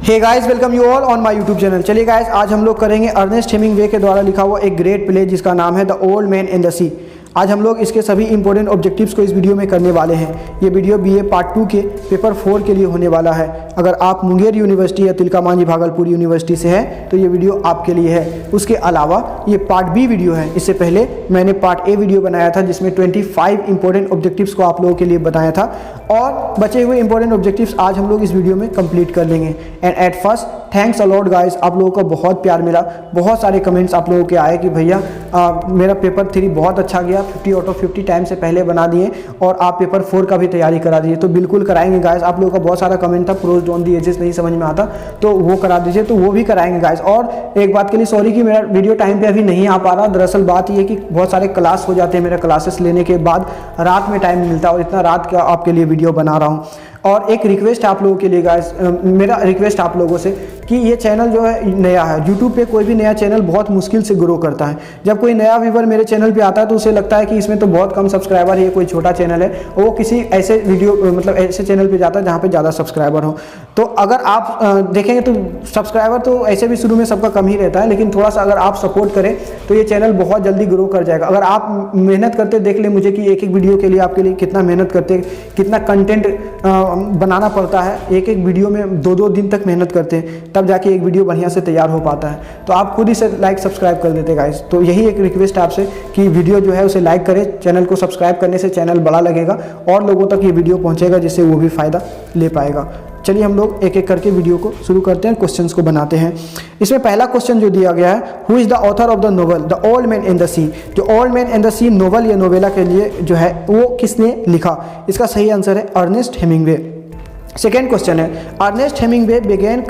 Hey guys, welcome you all on my YouTube channel. चलिए guys, आज हम लोग करेंगे अर्नेस्ट हेमिंग्वे के द्वारा लिखा हुआ एक ग्रेट प्ले जिसका नाम है the old man in the sea. आज हम लोग इसके सभी इंपॉर्टेंट ऑब्जेक्टिव्स को इस वीडियो में करने वाले हैं। ये वीडियो बीए पार्ट 2 के पेपर 4 के लिए होने वाला है। अगर आप मुंगेर यूनिवर्सिटी या तिलका मांझी भागलपुर यूनिवर्सिटी से हैं तो ये वीडियो आपके लिए है। उसके अलावा ये पार्ट बी वीडियो है। इससे पहले मैंने पार्ट ए वीडियो बनाया था जिसमें 25 इंपॉर्टेंट ऑब्जेक्टिव्स को आप लोगों के लिए बताया था और बचे हुए इंपॉर्टेंट ऑब्जेक्टिव्स आज हम लोग इस वीडियो में कंप्लीट कर लेंगे। And at first thanks a lot guys, आप लोगों का बहुत प्यार मिला। बहुत सारे कमेंट्स आप लोगों के आए कि भैया मेरा पेपर 3 बहुत अच्छा गया, 50 आउट ऑफ 50 टाइम से पहले बना दिए और आप पेपर 4 का भी तैयारी करा दिए। तो बिल्कुल कराएंगे गाइस। आप लोगों का बहुत सारा कमेंट था प्रोज ऑन दी एजेस नहीं समझ में आता तो वो करा दीजिए, तो वो भी कराएंगे गाइस। और एक बात के लिए सॉरी कि मेरा वीडियो टाइम पे अभी नहीं आ पा रहा। दरअसल बात ये है कि बहुत सारे क्लास हो जाते हैं, मेरे क्लासेस लेने के बाद रात में टाइम मिलता है और इतना रात का आपके लिए वीडियो बना रहा हूँ। और एक रिक्वेस्ट आप लोगों के लिए गाइस, मेरा रिक्वेस्ट आप लोगों से कि ये चैनल जो है नया है। यूट्यूब पे कोई भी नया चैनल बहुत मुश्किल से ग्रो करता है। जब कोई नया व्यूवर मेरे चैनल पे आता है तो उसे लगता है कि इसमें तो बहुत कम सब्सक्राइबर है, ये कोई छोटा चैनल है। वो किसी ऐसे वीडियो मतलब ऐसे चैनल पे जाता है जहाँ पे ज़्यादा सब्सक्राइबर हो। तो अगर आप देखेंगे तो सब्सक्राइबर तो ऐसे भी शुरू में सबका कम ही रहता है, लेकिन थोड़ा सा अगर आप सपोर्ट करें तो ये चैनल बहुत जल्दी ग्रो कर जाएगा। अगर आप मेहनत करते देख ले मुझे कि एक एक वीडियो के लिए आपके लिए कितना मेहनत करते, कितना कंटेंट बनाना पड़ता है। एक एक वीडियो में 2-2 दिन तक मेहनत करते हैं तब जाके एक वीडियो बढ़िया से तैयार हो पाता है। तो आप खुद ही से लाइक सब्सक्राइब कर देते गाइस। तो यही एक रिक्वेस्ट है आपसे कि वीडियो जो है उसे लाइक करें। चैनल को सब्सक्राइब करने से चैनल बड़ा लगेगा और लोगों तक ये वीडियो पहुंचेगा जिससे वो भी फ़ायदा ले पाएगा। चलिए हम लोग एक एक करके वीडियो को शुरू करते हैं, क्वेश्चंस को बनाते हैं। इसमें पहला क्वेश्चन जो दिया गया है, who is the author of the novel the old man in the sea. जो old man in the sea novel या नोवेला के लिए जो है वो किसने लिखा? इसका सही आंसर है अर्नेस्ट हेमिंग्वे। सेकेंड क्वेश्चन है, Ernest Hemingway began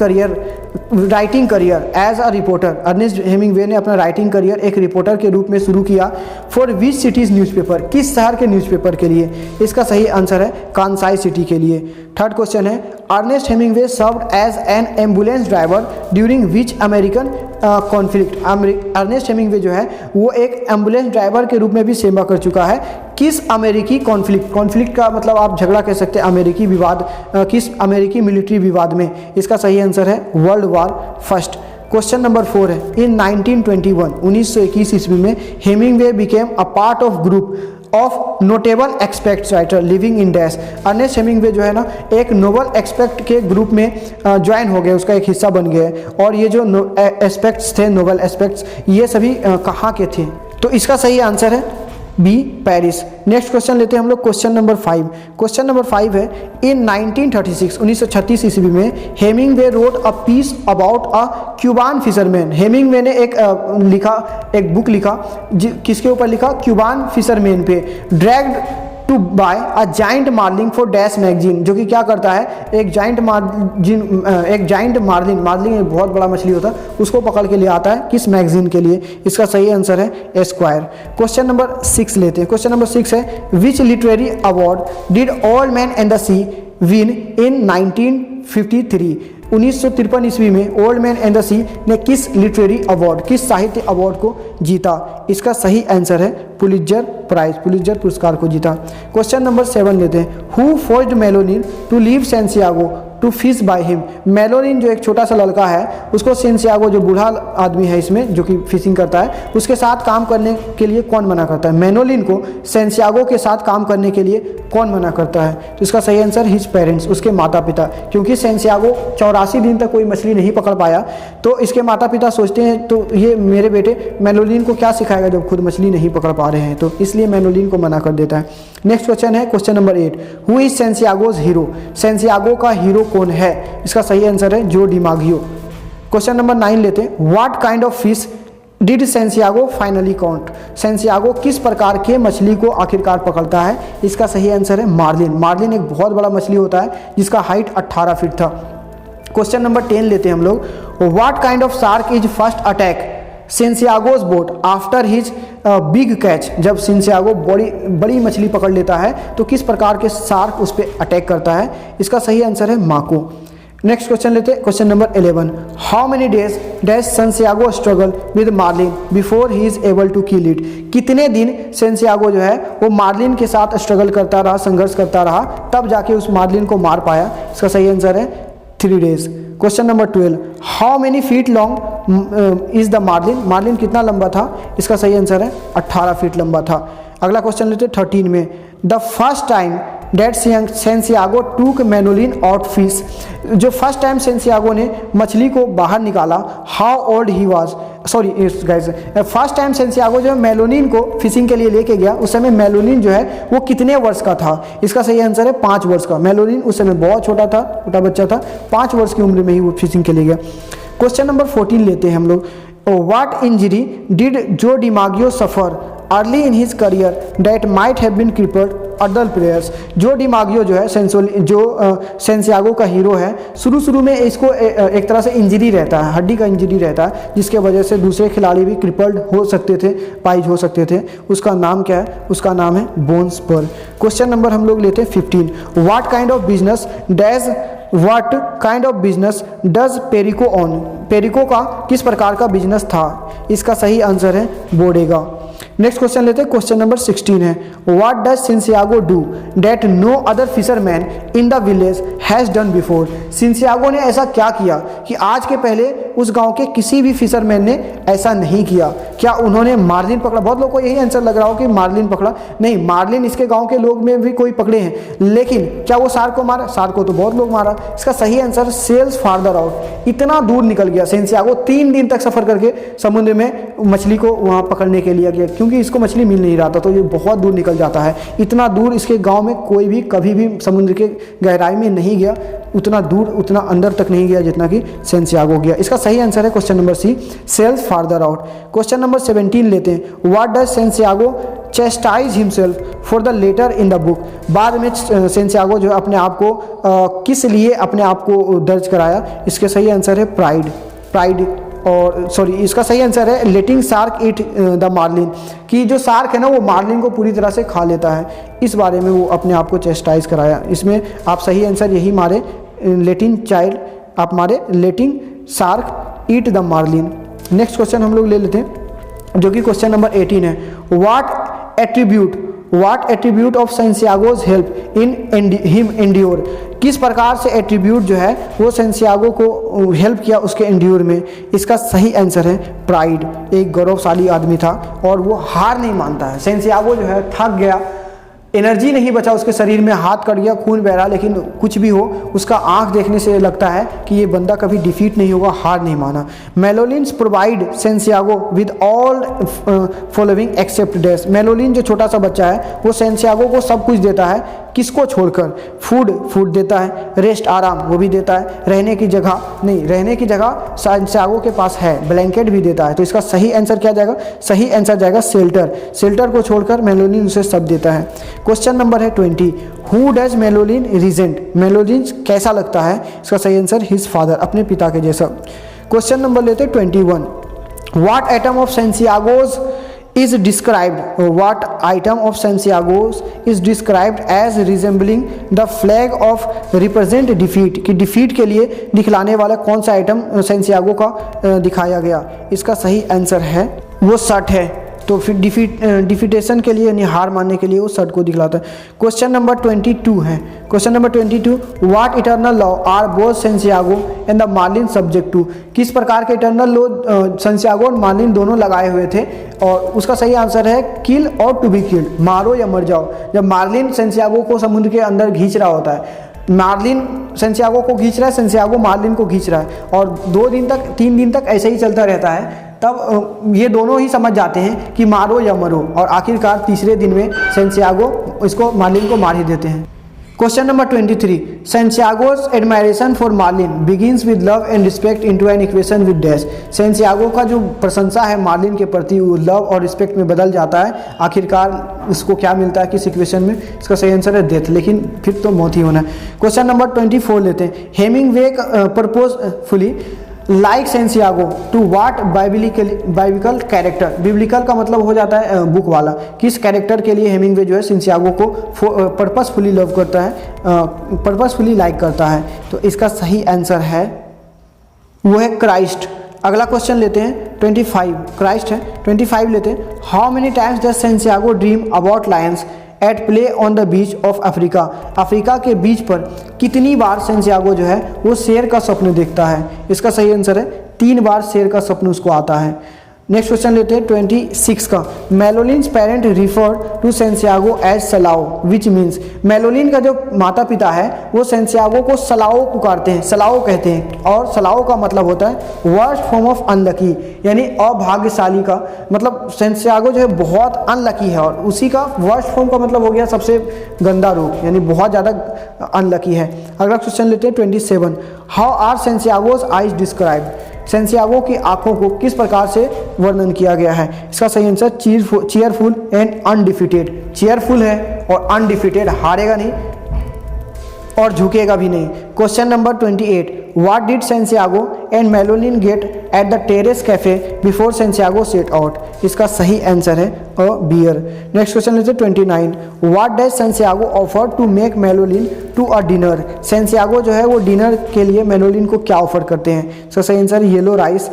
writing career as a reporter. Ernest Hemingway ने अपना राइटिंग करियर एक रिपोर्टर के रूप में शुरू किया। फॉर विच सिटीज़ न्यूज़पेपर, किस शहर के न्यूज़पेपर के लिए? इसका सही आंसर है कांसाई सिटी के लिए। थर्ड क्वेश्चन है, Ernest Hemingway served as an ambulance driver during which American conflict. Ernest Hemingway जो है वो एक एम्बुलेंस ड्राइवर के रूप में भी सेवा कर चुका है। किस अमेरिकी कॉन्फ्लिक्ट का मतलब आप झगड़ा कह सकते हैं, अमेरिकी विवाद, किस अमेरिकी मिलिट्री विवाद में? इसका सही आंसर है world war first. Question number 4 है, इन 1921 ईस्वी में Hemingway became a part of group of notable expats writer living in dash. Ernest Hemingway जो है ना एक नोबल एक्सपेक्ट के ग्रुप में ज्वाइन हो गए, उसका एक हिस्सा बन गए। और ये जो एस्पेक्ट्स थे, नोबल एस्पेक्ट्स, ये सभी कहाँ के थे? तो इसका सही आंसर है बी पेरिस। नेक्स्ट क्वेश्चन लेते हैं हम लोग, क्वेश्चन नंबर 5। क्वेश्चन नंबर 5 है, इन 1936 ईस्वी में Hemingway wrote a piece about a Cuban fisherman. Hemingway ने एक बुक लिखा किसके ऊपर लिखा? क्यूबान फिशरमैन पे। Dragged to by a giant marlin for dash magazine, जो कि क्या करता है एक जाइंट मार्लिन एक बहुत बड़ा मछली होता है, उसको पकड़ के ले आता है किस मैगजीन के लिए? इसका सही आंसर है एस्क्वायर। क्वेश्चन नंबर 6 लेते हैं। क्वेश्चन नंबर 6 है, which literary award did Old Man and the Sea win in 1953। 1953 ईस्वी में Old Man and the Sea ने किस लिटरेरी अवार्ड, किस साहित्य अवार्ड को जीता? इसका सही आंसर है पुलित्जर प्राइज, पुलित्जर पुरस्कार को जीता। क्वेश्चन नंबर 7 लेते हैं, who forced Manolin to leave Santiago to fish by him. Manolin जो एक छोटा सा लड़का है, उसको सैंटियागो जो बूढ़ा आदमी है इसमें जो कि फिशिंग करता है, उसके साथ काम करने के लिए कौन मना करता है? मेनोलिन को सैंटियागो के साथ काम करने के लिए कौन मना करता है? तो इसका सही आंसर हिज पेरेंट्स, उसके माता पिता। क्योंकि सैंटियागो 84 दिन तक कोई मछली नहीं पकड़ पाया तो इसके माता पिता सोचते हैं तो ये मेरे बेटे मेनोलिन को क्या सिखाएगा जब खुद मछली नहीं पकड़ पा रहे हैं, तो इसलिए मेनोलिन को मना कर देता है। नेक्स्ट क्वेश्चन है, question number 8, who is Santiago's hero. Santiago का हीरो कौन है? इसका सही आंसर है जो डिमागियो। क्वेश्चन नंबर 9 लेते हैं, what kind of fish did Santiago finally count. Santiago किस प्रकार के मछली को आखिरकार पकड़ता है? इसका सही आंसर है मार्लिन। मार्लिन एक बहुत बड़ा मछली होता है जिसका हाइट 18 फीट था। क्वेश्चन नंबर 10 लेते हैं हम लोग, what kind of shark is first attack Santiago's boat after his big catch. जब सैंटियागो बड़ी मछली पकड़ लेता है तो किस प्रकार के शार्क उस पर अटैक करता है? इसका सही आंसर है माको। नेक्स्ट क्वेश्चन लेते हैं, question number 11, how many days dash Santiago struggle with marlin before he is able to kill it. कितने दिन सैंटियागो जो है वो मार्लिन के साथ स्ट्रगल करता रहा, संघर्ष करता रहा, तब जाके उस मार्लिन को मार पाया? इसका सही आंसर है 3 days. Question number 12, how many feet long is the marlin, marlin कितना लंबा था, इसका सही आंसर है 18 फीट लंबा था। अगला क्वेश्चन लेते हैं 13 में, the first time that Santiago took Manolin out fish, जो फर्स्ट टाइम सेंसियागो ने मछली को बाहर निकाला, how old he was, sorry guys, first time Santiago जो है मेलोनिन को फिशिंग के लिए लेके गया, उस समय मेलोनिन जो है वो कितने वर्ष का था, इसका सही आंसर है 5 वर्ष का। मेलोनिन उस समय बहुत छोटा था, छोटा बच्चा था, 5 वर्ष की उम्र में ही वो फिशिंग के लिए गया। क्वेश्चन नंबर 14 लेते हैं हम लोग, what injury did Joe DiMaggio suffer early in his career that might have been crippled other players, Joe DiMaggio जो है सेंसियागो का हीरो है, शुरू में इसको एक तरह से इंजरी रहता है, हड्डी का इंजरी रहता है, जिसके वजह से दूसरे खिलाड़ी भी क्रिपल्ड हो सकते थे, पाइज हो सकते थे। उसका नाम क्या है, उसका नाम है बोन्स पर। क्वेश्चन नंबर हम लोग लेते हैं 15, what kind of business does Perico on, Perico का किस प्रकार का बिजनेस था, इसका सही आंसर है बोडेगा। नेक्स्ट क्वेश्चन लेते हैं, क्वेश्चन नंबर 16 है, what does Santiago do that no other fisherman in the village has done before, Santiago ने ऐसा क्या किया कि आज के पहले उस गांव के किसी भी फिशरमैन ने ऐसा नहीं किया। क्या उन्होंने मार्लिन पकड़ा, बहुत लोगों को यही आंसर लग रहा हो कि मार्लिन पकड़ा, नहीं, मार्लिन इसके गांव के लोग में भी कोई पकड़े हैं, लेकिन क्या वो शार्क को मारा, शार्क को तो बहुत लोग मारा। इसका सही आंसर सेल्स फार्दर आउट, इतना दूर निकल गया सेंसियागो, 3 दिन तक सफ़र करके समुद्र में मछली को वहाँ पकड़ने के लिए गया, क्योंकि इसको मछली मिल नहीं रहा था, तो ये बहुत दूर निकल जाता है। इतना दूर इसके गांव में कोई भी कभी भी समुद्र के गहराई में नहीं गया, उतना दूर, उतना अंदर तक नहीं गया जितना कि सेंसियागो गया। इसका सही आंसर है question number C, sails farther out. Question number 17 लेते हैं, what does Santiago chastise himself for the later in the book, बाद में सेंसियागो जो अपने आप को किस लिए अपने आप को दर्ज कराया, इसके सही आंसर है प्राइड और सॉरी, इसका सही आंसर है लेटिंग शार्क ईट द मार्लिन, कि जो शार्क है ना वो मार्लिन को पूरी तरह से खा लेता है, इस बारे में वो अपने आप को चेस्टाइज कराया। इसमें आप सही आंसर यही मारे, लेटिंग चाइल्ड, आप मारे letting shark eat the marlin. Next question हम लोग ले लेते हैं, जो कि क्वेश्चन नंबर 18 है, what attribute of Santiago's help in him endure, किस प्रकार से एट्रीब्यूट जो है वो सेंसियागो को हेल्प किया उसके एंड्योर में, इसका सही आंसर है प्राइड। एक गौरवशाली आदमी था और वो हार नहीं मानता है। सेंसियागो जो है थक गया, एनर्जी नहीं बचा उसके शरीर में, हाथ कट गया, खून बह रहा, लेकिन कुछ भी हो उसका आंख देखने से लगता है कि ये बंदा कभी डिफीट नहीं होगा, हार नहीं माना। Manolin's provide Santiago with all following except dash, Manolin जो छोटा सा बच्चा है वो सेंसियागो को सब कुछ देता है, किसको छोड़कर, फूड देता है, रेस्ट आराम वो भी देता है, रहने की जगह सेंसियागो के पास है, ब्लैंकेट भी देता है। तो इसका सही आंसर क्या जाएगा, सही आंसर जाएगा शेल्टर को छोड़कर मेलोलिन उसे सब देता है। क्वेश्चन नंबर है 20, हु डज मेलोलिन रिजेंट, मेलोलिन कैसा लगता है, इसका सही आंसर हिज फादर, अपने पिता के जैसा। क्वेश्चन नंबर लेते 21, what item of Santiago's is described as resembling the flag of represent defeat, कि डिफीट के लिए दिखलाने वाला कौन सा आइटम सेंसियागो का दिखाया गया, इसका सही आंसर है वो शर्ट है। तो फिर डिफिटेशन के लिए यानी हार मानने के लिए वो शर्ट को दिखलाता है। क्वेश्चन नंबर 22 है, question number 22, what eternal law are both Santiago and the marlin subject to, किस प्रकार के इटर्नल लॉ सेंसियागो और मार्लिन दोनों लगाए हुए थे, और उसका सही आंसर है किल और टू बी किल्ड, मारो या मर जाओ। जब मार्लिन सेंसियागो को समुद्र के अंदर खींच रहा होता है, मार्लिन सेंसियागो को खींच रहा है, सेंसियागो मार्लिन को खींच रहा है, और 3 दिन तक ऐसे ही चलता रहता है, तब ये दोनों ही समझ जाते हैं कि मारो या मरो, और आखिरकार तीसरे दिन में सेंसियागो इसको मार्लिन को मार ही देते हैं। Question number 23, Santiago's admiration for marlin begins with love and respect into an equation with dash, Santiago का जो प्रशंसा है मार्लिन के प्रति वो लव और रिस्पेक्ट में बदल जाता है, आखिरकार उसको क्या मिलता है किस इक्वेशन में, इसका सही आंसर है डेथ, लेकिन फिर तो मौत ही होना है। क्वेश्चन नंबर 24 लेते हैं, Hemingway purposefully like Santiago to what biblical character, biblical का मतलब हो जाता है बुक वाला, किस कैरेक्टर के लिए हेमिंगवे जो है सेंसियागो को पर्पसफुली लव करता है, पर्पसफुली लाइक करता है, तो इसका सही आंसर है वो है क्राइस्ट। अगला क्वेश्चन लेते हैं 25, क्राइस्ट है। 25 लेते हैं, how many times does Santiago dream about lions at play on the beach of Africa, Africa के बीच पर कितनी बार सेंटियागो जो है वो शेर का स्वप्न देखता है? इसका सही आंसर है 3 बार शेर का स्वप्न उसको आता है। नेक्स्ट क्वेश्चन लेते हैं 26 का। Manolin's parent refer to Santiago as salao which means, Manolin का जो माता पिता है वो सेंटियागो को सलाओ पुकारते हैं, सलाओ कहते हैं, और सलाओ का मतलब होता है वर्स्ट फॉर्म ऑफ अनलकी, यानी अभाग्यशाली का मतलब सेंटियागो जो है बहुत अनलकी है, और उसी का वर्स्ट फॉर्म का मतलब हो गया सबसे गंदा रूप, यानी बहुत ज़्यादा अनलकी है। अगला क्वेश्चन लेते हैं 27। How are Santiago's eyes described, Santiago की आंखों को किस प्रकार से वर्णन किया गया है? इसका सही answer cheerful and undefeated, cheerful है और अनडिफिटेड, हारेगा नहीं और झुकेगा भी नहीं। Question number 28। What did Santiago and Manolin get at the terrace cafe before Santiago set out, इसका सही आंसर है अ बियर। नेक्स्ट क्वेश्चन लेते हैं 29। What does Santiago offer to make Manolin to a dinner, Santiago जो है वो dinner के लिए मेलोलिन को क्या ऑफर करते हैं? इसका सही आंसर येलो राइस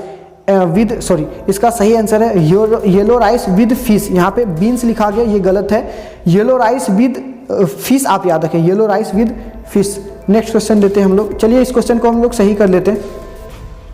विद इसका सही आंसर है येलो राइस विद फिश, यहाँ पे बीन्स लिखा गया, ये गलत है, येलो राइस विद फिश आप याद रखें, yellow rice with fish. Next question लेते हैं हम लोग, चलिए इस क्वेश्चन को हम लोग सही कर लेते हैं।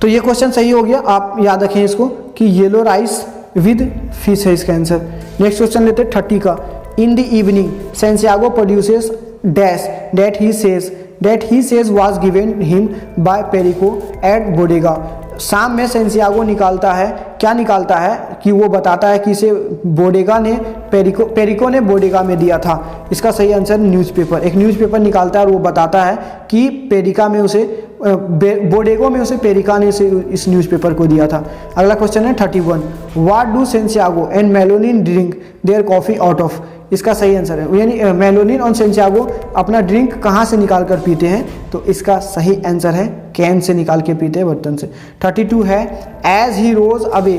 तो ये क्वेश्चन सही हो गया, आप याद रखें इसको कि येलो राइस विद फिश है इसका आंसर। नेक्स्ट क्वेश्चन लेते हैं 30 का। In the evening Santiago produces dash that he says was given him by Perico at bodega, शाम में सेंटियागो निकालता है, क्या निकालता है कि वो बताता है कि इसे बोडेगा ने पेरिको ने बोडेगा में दिया था। इसका सही आंसर न्यूज़पेपर, एक न्यूज़पेपर निकालता है और वो बताता है कि पेरिका में उसे बोडेगो में उसे पेरिका ने इस न्यूज़पेपर को दिया था। अगला क्वेश्चन है 31। What do Santiago and Manolin drink their coffee out of, इसका सही आंसर है, यानी मेलोलिन और सेंटियागो अपना ड्रिंक कहाँ से निकाल कर पीते हैं? तो इसका सही आंसर है कैन से निकाल के पीते हैं, बर्तन से। 32 है। As he rows away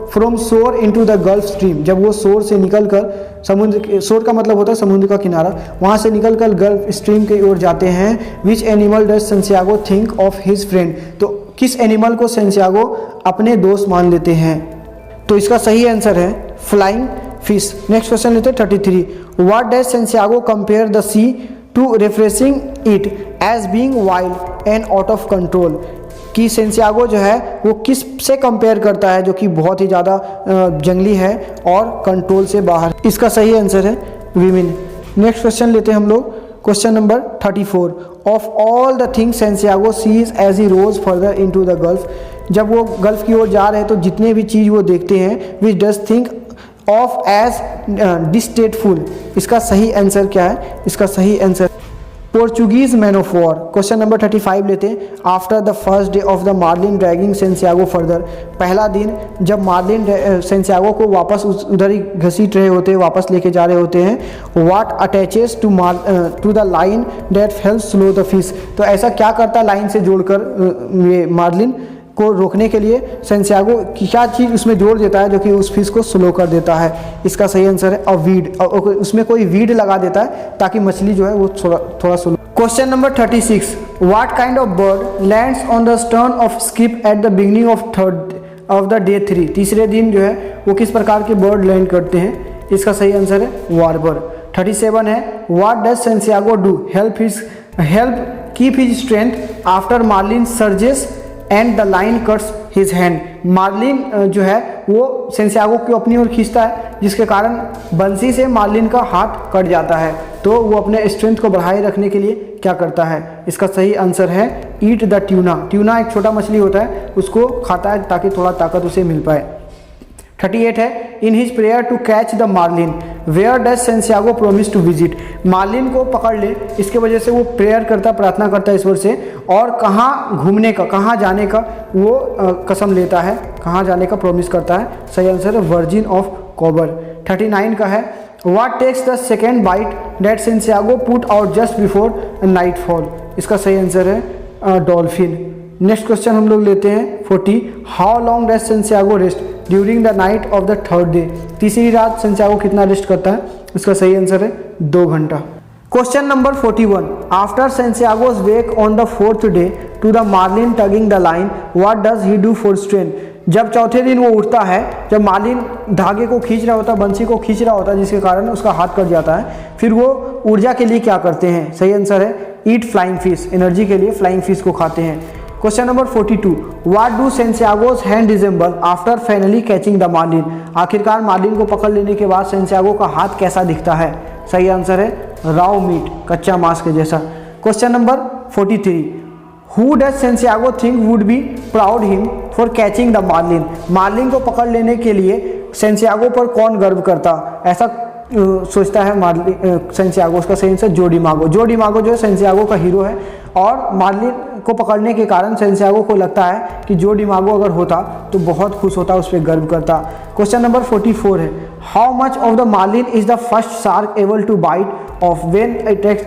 from shore into the Gulf Stream, जब वो शोर से निकल कर समुद्र, शोर का मतलब होता है समुद्र का किनारा, वहाँ से निकल कर गल्फ स्ट्रीम की ओर जाते हैं। Which animal does Santiago think of his friend, तो किस एनिमल को सेंटियागो अपने दोस्त मान लेते हैं? तो इसका सही आंसर है फ्लाइंग फिश। नेक्स्ट क्वेश्चन लेते हैं 33। What does Santiago compare the sea to refreshing it as being wild and out of control, कि सेंटियागो जो है वो किस से कंपेयर करता है जो कि बहुत ही ज़्यादा जंगली है और कंट्रोल से बाहर, इसका सही आंसर है वीमेन। नेक्स्ट क्वेश्चन लेते हैं हम लोग, question number 34। Of all the things Santiago sees as he rows further into the Gulf, जब वो गल्फ की ओर जा रहे हैं तो जितने भी चीज़ वो देखते हैं, which does think of as distasteful, इसका सही आंसर क्या है? इसका सही answer Portuguese man of war. Question number 35 लेते हैं। After the first day of the marlin dragging Santiago further, पहला दिन जब मार्लिन सेंटियागो को वापस उधर ही घसीट रहे होते हैं, वापस लेके जा रहे होते हैं, what attaches to the line that helps slow the fish, तो ऐसा क्या करता है लाइन से जोड़कर ये मार्लिन को रोकने के लिए सेंटियागो क्या चीज़ उसमें जोड़ देता है जो कि उस फिश को स्लो कर देता है? इसका सही आंसर है अ वीड, उसमें कोई वीड लगा देता है ताकि मछली जो है वो थोड़ा slow. Question number 36। What kind of bird lands on the stern of skip at the beginning of the day 3, तीसरे दिन जो है वो किस प्रकार के बर्ड लैंड करते हैं? इसका सही आंसर है वार्बर। 37 है। What does Santiago do help keep his strength after marlin surges and the line cuts his hand, marlin जो है वो सेंटियागो को अपनी ओर खींचता है जिसके कारण बंसी से मार्लिन का हाथ कट जाता है, तो वो अपने स्ट्रेंथ को बढ़ाए रखने के लिए क्या करता है? इसका सही आंसर है ईट द ट्यूना, ट्यूना एक छोटा मछली होता है उसको खाता है ताकि थोड़ा ताकत उसे मिल पाए। 38 है। In his prayer to catch the marlin where does Santiago promise to visit, marlin को पकड़ ले इसके वजह से वो प्रेयर करता, प्रार्थना करता है ईश्वर से, और कहाँ घूमने का, कहाँ जाने का वो कसम लेता है, कहाँ जाने का प्रॉमिस करता है? सही आंसर है वर्जिन ऑफ कोबर। 39 का है। What takes the second bite that Santiago put out just before night fall, इसका सही आंसर है डॉल्फिन। नेक्स्ट क्वेश्चन हम लोग लेते हैं 40। How long does Santiago rest during the night of the third day, तीसरी रात सेंटियागो कितना रेस्ट करता है? इसका सही आंसर है 2 घंटा। Question number 41। After Santiago's wake on the 4th day to the marlin tugging the line, what does he do for strength, जब चौथे दिन वो उठता है, जब मार्लिन धागे को खींच रहा होता है, बंसी को खींच रहा होता है, जिसके कारण उसका हाथ कट जाता है, फिर वो ऊर्जा के लिए क्या करते हैं? सही आंसर है ईट फ्लाइंग फिश, एनर्जी के लिए फ्लाइंग फिश को खाते हैं। Question number 42, what do Santiago's hand resemble after finally catching the marlin? आखिरकार मार्लिन को पकड़ लेने के बाद सेंटियागो का हाथ कैसा दिखता है? सही आंसर है राव मीट, कच्चा मांस के जैसा। Question number 43, who does Santiago think would be proud him for catching the marlin? Marlin को पकड़ लेने के लिए सेंटियागो पर कौन गर्व करता, ऐसा सोचता है सेंटियागो? उसका सही आंसर जो डिमागो। जो डिमागो जो है सेंटियागो का हीरो है, और मार्लिन को पकड़ने के कारण सेंटियागो को लगता है कि जो डिमागो अगर होता तो बहुत खुश होता, उस पर गर्व करता। क्वेश्चन नंबर 44 है, how much of the marlin is the first shark able to bite off when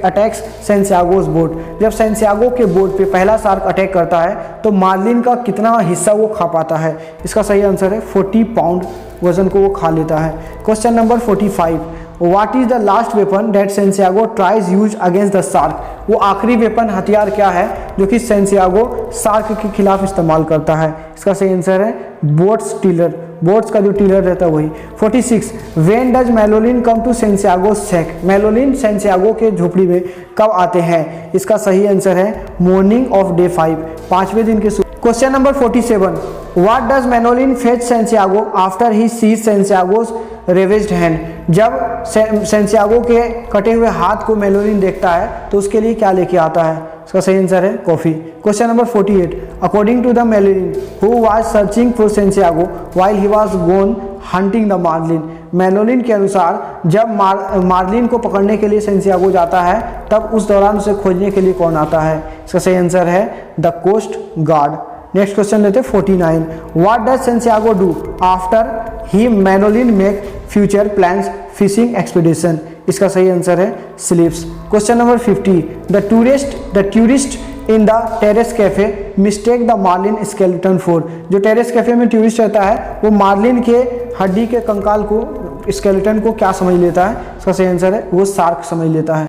attacks Santiago's boat? जब सेंटियागो के बोट पे पहला शार्क अटैक करता है तो मार्लिन का कितना हिस्सा वो खा पाता है? इसका सही आंसर है 40 पाउंड वजन को वो खा लेता है। Question number 45, what is the last weapon that Santiago tries use against the shark? वो आखिरी वेपन हथियार क्या है जो कि सेंटियागो शार्क के खिलाफ इस्तेमाल करता है? इसका सही आंसर है बोट्स टिलर, बोट्स का जो टिलर रहता है वही। 46, when does Manolin come to Santiago shack? Manolin Santiago के झोपड़ी में कब आते हैं? इसका सही आंसर है मॉर्निंग ऑफ डे 5, 5वें दिन के। Question number 47, what does Manolin fetch Santiago after he sees Santiago's ravaged hand? जब सेंटियागो के कटे हुए हाथ को मेलोलिन देखता है तो उसके लिए क्या लेके आता है? इसका सही आंसर है coffee. Question number 48, according to the Manolin who was searching for Santiago while he was gone hunting the marlin? Manolin के अनुसार जब मार्लिन को पकड़ने के लिए सेंटियागो जाता है तब उस दौरान उसे खोजने के लिए कौन आता है? इसका सही आंसर है the coast guard. Next question लेते हैं 49, what does Santiago do after he Manolin make future plans fishing expedition? इसका सही आंसर है sleeps. Question number 50, the tourist in the terrace cafe mistake the marlin skeleton for? जो terrace cafe में tourist रहता है वो मार्लिन के हड्डी के कंकाल को, स्केलेटन को क्या समझ लेता है? इसका सही आंसर है वो शार्क समझ लेता है।